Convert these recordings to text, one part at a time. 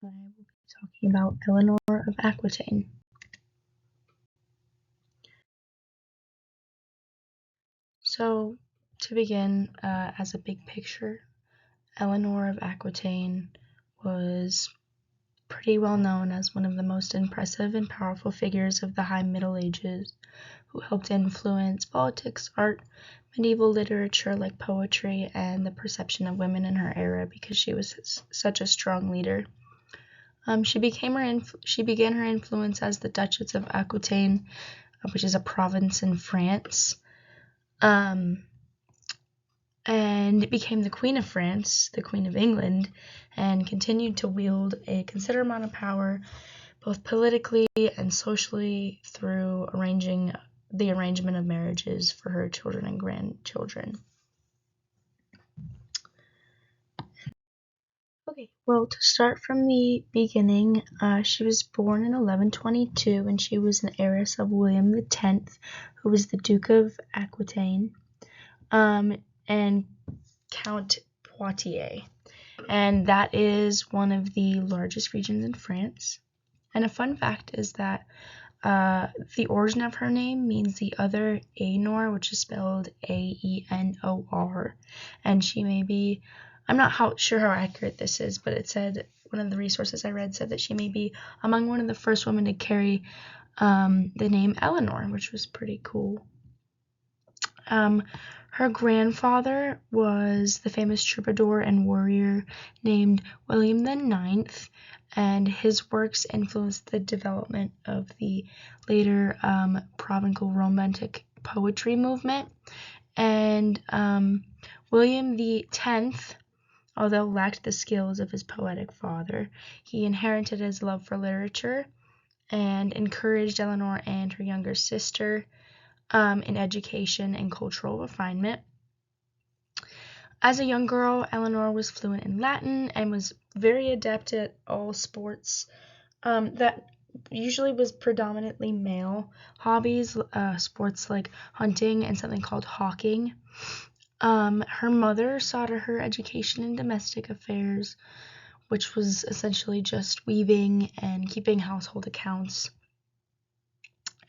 I will be talking about Eleanor of Aquitaine. So, to begin, as a big picture, Eleanor of Aquitaine was pretty well known as one of the most impressive and powerful figures of the High Middle Ages, who helped influence politics, art, medieval literature like poetry, and the perception of women in her era because she was such a strong leader. She began her influence as the Duchess of Aquitaine, which is a province in France, and became the Queen of France, the Queen of England, and continued to wield a considerable amount of power, both politically and socially, through the arrangement of marriages for her children and grandchildren. Okay, well, to start from the beginning, she was born in 1122, and she was an heiress of William X, who was the Duke of Aquitaine, and Count Poitiers, and that is one of the largest regions in France. And a fun fact is that the origin of her name means the other Aenor, which is spelled Aenor, and she may be, I'm not sure how accurate this is, but it said, one of the resources I read said that she may be among one of the first women to carry the name Eleanor, which was pretty cool. Her grandfather was the famous troubadour and warrior named William IX, and his works influenced the development of the later Provençal Romantic poetry movement. And William X, although lacked the skills of his poetic father, he inherited his love for literature and encouraged Eleanor and her younger sister in education and cultural refinement. As a young girl, Eleanor was fluent in Latin and was very adept at all sports that usually was predominantly male hobbies, sports like hunting and something called hawking. Her mother saw to her education in domestic affairs, which was essentially just weaving and keeping household accounts.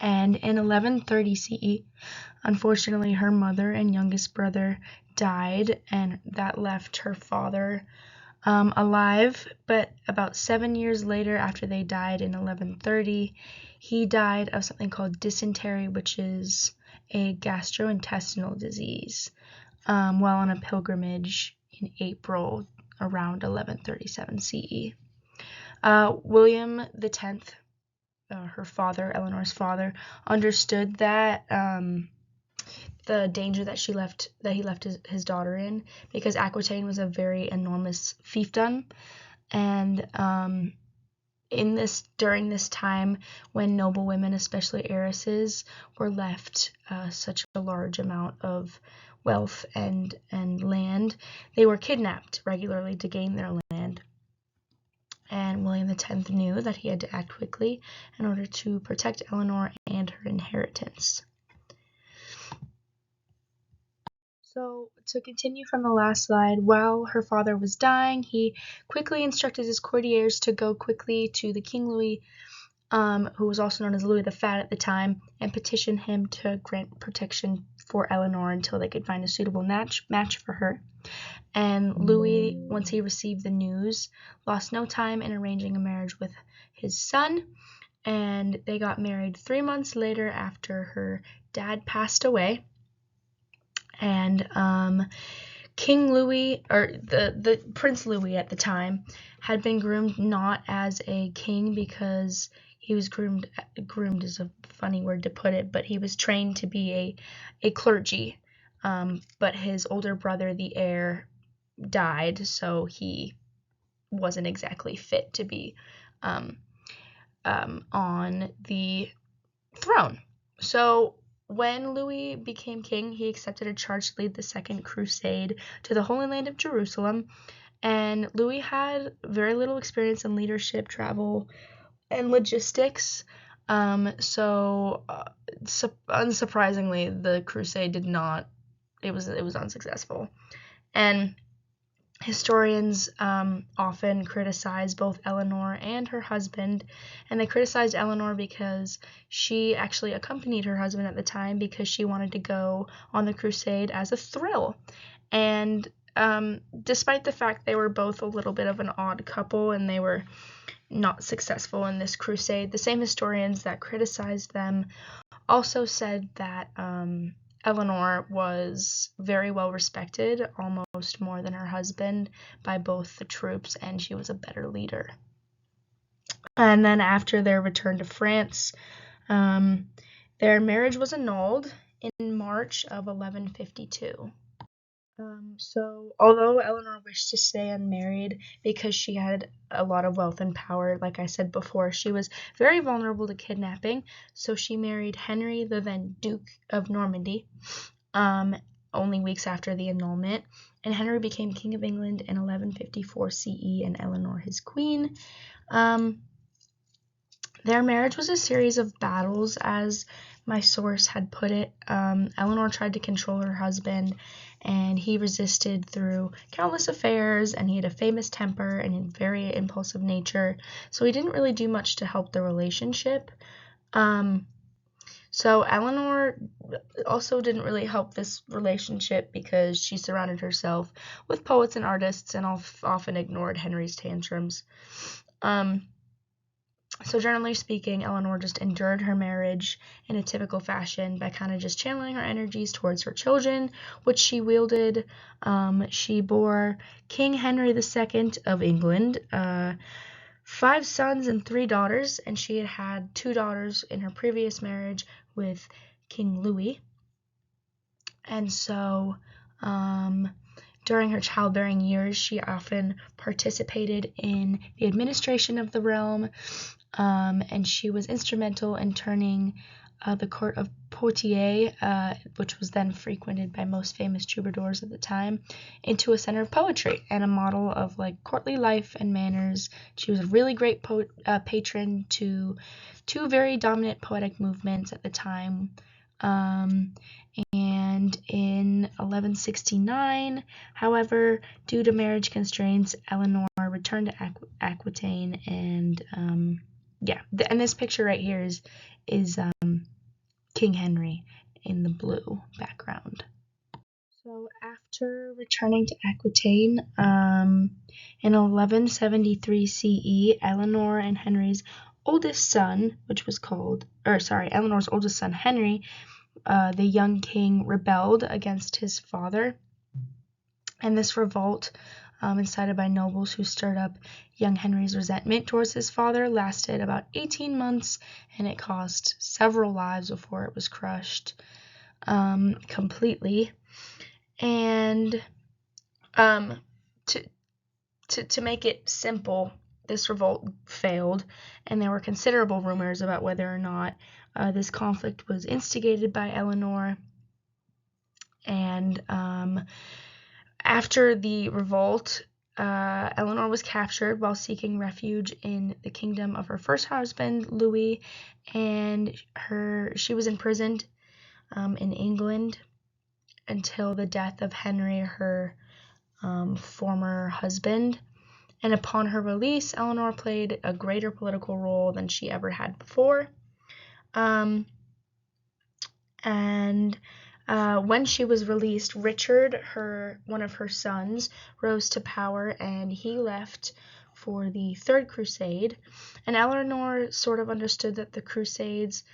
And in 1130 CE, unfortunately, her mother and youngest brother died, and that left her father alive. But about 7 years later, after they died in 1130, he died of something called dysentery, which is a gastrointestinal disease, while on a pilgrimage in April around 1137 CE. William X, her father, Eleanor's father, understood that the danger that he left his daughter in, because Aquitaine was a very enormous fiefdom, and during this time when noble women, especially heiresses, were left such a large amount of wealth and land, they were kidnapped regularly to gain their land. And William X knew that he had to act quickly in order to protect Eleanor and her inheritance. So, to continue from the last slide, while her father was dying, he quickly instructed his courtiers to go quickly to the King Louis, who was also known as Louis the Fat at the time, and petition him to grant protection for Eleanor until they could find a suitable match for her. And Louis, once he received the news, lost no time in arranging a marriage with his son, and they got married 3 months later after her dad passed away. And King Louis, or the Prince Louis at the time, had been groomed not as a king because he was groomed is a funny word to put it, but he was trained to be a clergy. But his older brother, the heir, died, so he wasn't exactly fit to be on the throne. So when Louis became king, he accepted a charge to lead the Second Crusade to the Holy Land of Jerusalem, and Louis had very little experience in leadership, travel, and logistics. So unsurprisingly, the crusade it was unsuccessful. And Historians often criticize both Eleanor and her husband, and they criticized Eleanor because she actually accompanied her husband at the time because she wanted to go on the crusade as a thrill. And despite the fact they were both a little bit of an odd couple and they were not successful in this crusade, the same historians that criticized them also said that Eleanor was very well respected, almost more than her husband, by both the troops, and she was a better leader. And then after their return to France, their marriage was annulled in March of 1152. So although Eleanor wished to stay unmarried because she had a lot of wealth and power, like I said before, she was very vulnerable to kidnapping, so she married Henry, the then Duke of Normandy, only weeks after the annulment, and Henry became King of England in 1154 CE and Eleanor his queen. Their marriage was a series of battles, as my source had put it. Eleanor tried to control her husband, and he resisted through countless affairs, and he had a famous temper and a very impulsive nature, so he didn't really do much to help the relationship. So Eleanor also didn't really help this relationship because she surrounded herself with poets and artists and often ignored Henry's tantrums. So generally speaking, Eleanor just endured her marriage in a typical fashion by kind of just channeling her energies towards her children, which she wielded. She bore King Henry II of England 5 sons and 3 daughters, and she had 2 daughters in her previous marriage with King Louis. And so during her childbearing years, she often participated in the administration of the realm, and she was instrumental in turning the court of Poitiers, which was then frequented by most famous troubadours at the time, into a center of poetry and a model of like courtly life and manners. She was a really great patron to 2 very dominant poetic movements at the time. And in 1169, however, due to marriage constraints, Eleanor returned to Aquitaine, and and this picture right here is King Henry in the blue background. So after returning to Aquitaine, in 1173 CE, Eleanor and Henry's oldest son, Eleanor's oldest son, Henry, the young king, rebelled against his father, and this revolt, incited by nobles who stirred up young Henry's resentment towards his father, lasted about 18 months, and it cost several lives before it was crushed completely. And to make it simple, this revolt failed, and there were considerable rumors about whether or not this conflict was instigated by Eleanor. And after the revolt, Eleanor was captured while seeking refuge in the kingdom of her first husband, Louis, and she was imprisoned in England until the death of Henry, her former husband. And upon her release, Eleanor played a greater political role than she ever had before. When she was released, Richard, one of her sons, rose to power, and he left for the Third Crusade. And Eleanor sort of understood that the Crusades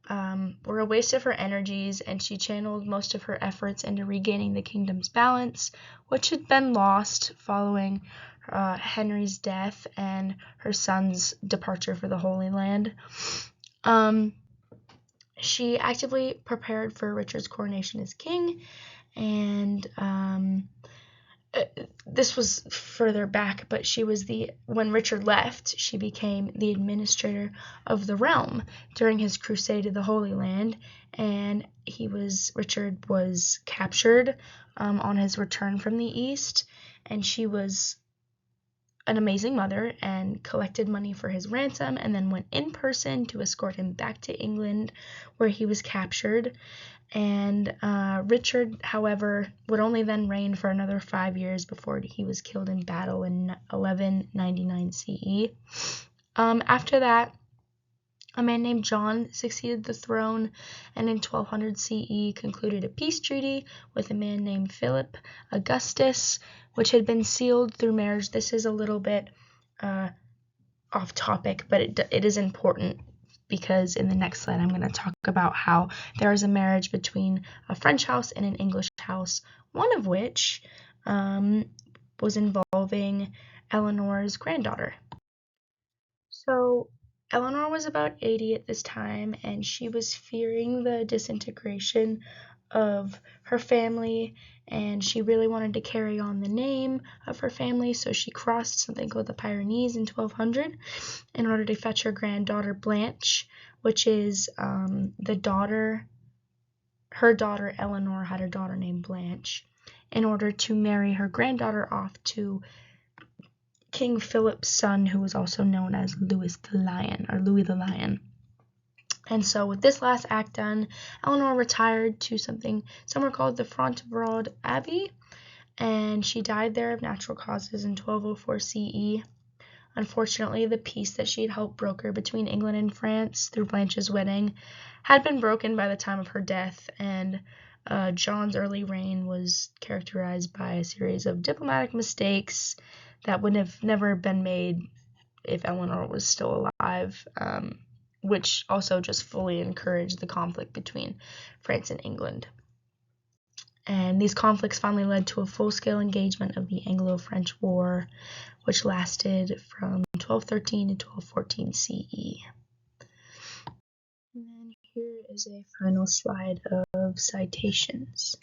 were a waste of her energies, and she channeled most of her efforts into regaining the kingdom's balance, which had been lost following Henry's death and her son's departure for the Holy Land. She actively prepared for Richard's coronation as king, and this was further back, but when Richard left, she became the administrator of the realm during his crusade to the Holy Land, and Richard was captured on his return from the East, and she was an amazing mother and collected money for his ransom, and then went in person to escort him back to England, where he was captured. And Richard, however, would only then reign for another 5 years before he was killed in battle in 1199 CE. After that, a man named John succeeded the throne, and in 1200 CE concluded a peace treaty with a man named Philip Augustus, which had been sealed through marriage. This is a little bit off topic, but it is important, because in the next slide I'm going to talk about how there is a marriage between a French house and an English house, one of which was involving Eleanor's granddaughter. So Eleanor was about 80 at this time, and she was fearing the disintegration of her family, and she really wanted to carry on the name of her family, so she crossed something called the Pyrenees in 1200 in order to fetch her granddaughter Blanche, which is her daughter Eleanor had a daughter named Blanche, in order to marry her granddaughter off to King Philip's son, who was also known as Louis the Lion. And so with this last act done, Eleanor retired to somewhere called the Fontevraud Abbey, and she died there of natural causes in 1204 CE. Unfortunately, the peace that she had helped broker between England and France through Blanche's wedding had been broken by the time of her death, and John's early reign was characterized by a series of diplomatic mistakes that would have never been made if Eleanor was still alive, which also just fully encouraged the conflict between France and England. And these conflicts finally led to a full-scale engagement of the Anglo-French War, which lasted from 1213 to 1214 CE. And then here is a final slide of citations.